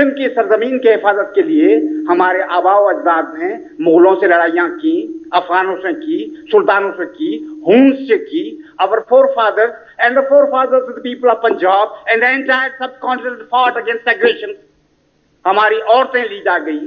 सिंध की सरजमीन के हिफाजत के लिए हमारे आबा व अजदाद ने मुगलों से लड़ाइयाँ की, अफगानों से की, सुल्तानों से की, हुन्स से की. Our forefathers and the forefathers of the people of Punjab and the entire subcontinent fought against aggression. हमारी औरतें ली जा गई,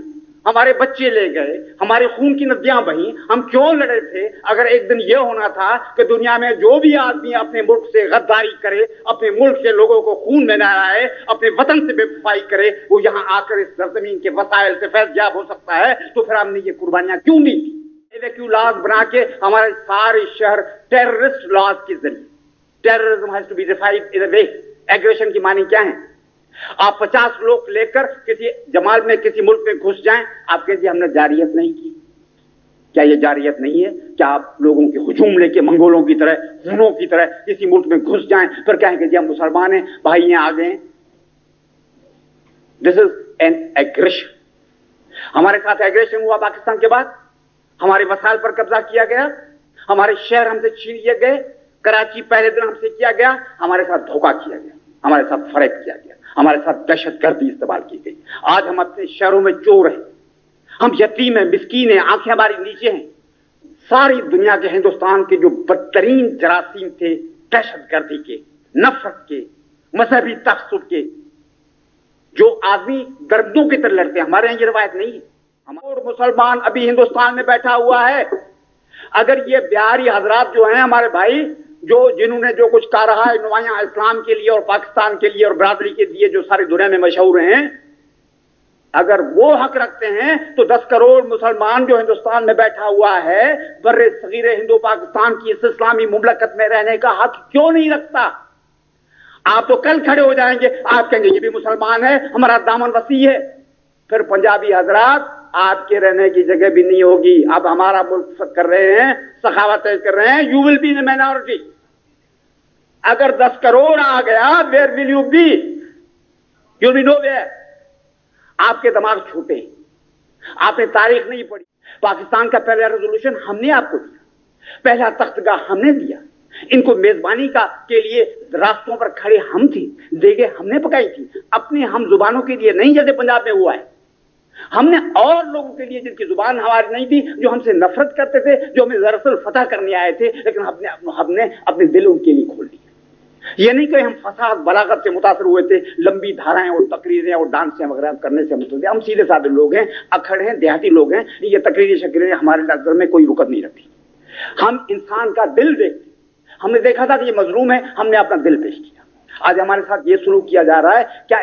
हमारे बच्चे ले गए, हमारे खून की नदियां बही. हम क्यों लड़े थे? अगर एक दिन यह होना था कि दुनिया में जो भी आदमी अपने मुल्क से गद्दारी करे, अपने मुल्क के लोगों को खून में नहलाए, अपने वतन से बेवफाई करे, वो यहाँ आकर इस सरजमीन के वसाइल से फैज़याब हो सकता है, तो फिर हमने ये कुर्बानियां क्यों दी थी? क्यों लॉज बना के हमारे सारे शहर टेररिस्ट लॉज के जरिए. Terrorism has to be defined in a way. Aggression की मानी क्या है? आप 50 लोग लेकर किसी जमाल में किसी मुल्क में घुस जाएं, आप कहें जी हमने जारियत नहीं की. क्या ये जारियत नहीं है? क्या आप लोगों के हुजूम लेके मंगोलों की तरह, हुनों की तरह किसी मुल्क में घुस जाएं, फिर कहेंगे जी हम मुसलमान हैं, भाई यहाँ आ गए? This is an aggression. हमारे साथ एग्रेशन हुआ पाकिस्तान के बाद. हमारे वसाइल पर कब्जा किया गया, हमारे शहर हमसे छीन लिए गए, कराची पहले दिन हमसे किया गया, हमारे साथ धोखा किया गया, हमारे साथ फरेब किया गया, हमारे साथ दहशतगर्दी इस्तेमाल की गई. आज हम अपने शहरों में चोर हैं, हम यतीम हैं, मिस्कीन हैं, आंखें हमारी नीचे हैं. सारी दुनिया के हिंदुस्तान के जो बदतरीन जरासीम थे, दहशतगर्दी के, नफरत के, मजहबी तअस्सुब के, जो आदमी दर्दों की तरह लड़ते हैं, हमारे यहाँ ये रवायत नहीं है. हमारा मुसलमान अभी हिंदुस्तान में बैठा हुआ है. अगर ये बिहारी हजरात जो हैं हमारे भाई, जो जिन्होंने जो कुछ कहा रहा है नुमाया इस्लाम के लिए और पाकिस्तान के लिए और बरादरी के लिए, जो सारी दुनिया में मशहूर हैं, अगर वो हक रखते हैं तो 10 करोड़ मुसलमान जो हिंदुस्तान में बैठा हुआ है, बर्रे सगीरे हिंदू पाकिस्तान की इस इस्लामी मुमलकत में रहने का हक क्यों नहीं रखता? आप तो कल खड़े हो जाएंगे, आप कहेंगे ये भी मुसलमान है, हमारा दामन वसी है. फिर पंजाबी हजरात आपके रहने की जगह भी नहीं होगी. अब हमारा मुल्क कर रहे हैं, सखावतें कर रहे हैं. You will be in minority. अगर 10 करोड़ आ गया, where will you be? You will be nowhere. आपके दिमाग छोटे, आपने तारीख नहीं पढ़ी. पाकिस्तान का पहला रेजोल्यूशन हमने आपको दिया, पहला तख्तगाह हमने दिया. इनको मेजबानी का के लिए रास्तों पर खड़े हम थे, देगे हमने पकाई थी, अपने हम जुबानों के लिए नहीं, जैसे पंजाब में हुआ है. हमने और लोगों के लिए जिनकी जुबान हमारी नहीं थी, जो हमसे नफरत करते थे, जो हमें दरअसल फतह करने आए थे, लेकिन हमने अपने दिल उनके लिए खोल दिए. ये नहीं कि हम फसाद बलागत से मुतासर हुए थे, लंबी धाराएं और तकरीरें और डांसें वगैरह करने से मुतासर. हम सीधे साधे लोग हैं, अखड़ हैं, देहाती लोग हैं. ये तकरीरी शक्लें हमारे नजर में कोई रुकत नहीं रखती. हम इंसान का दिल देखते. हमने देखा था कि ये मजलूम है, हमने अपना दिल पेश किया. आज हमारे साथ ये शुरू किया जा रहा है. क्या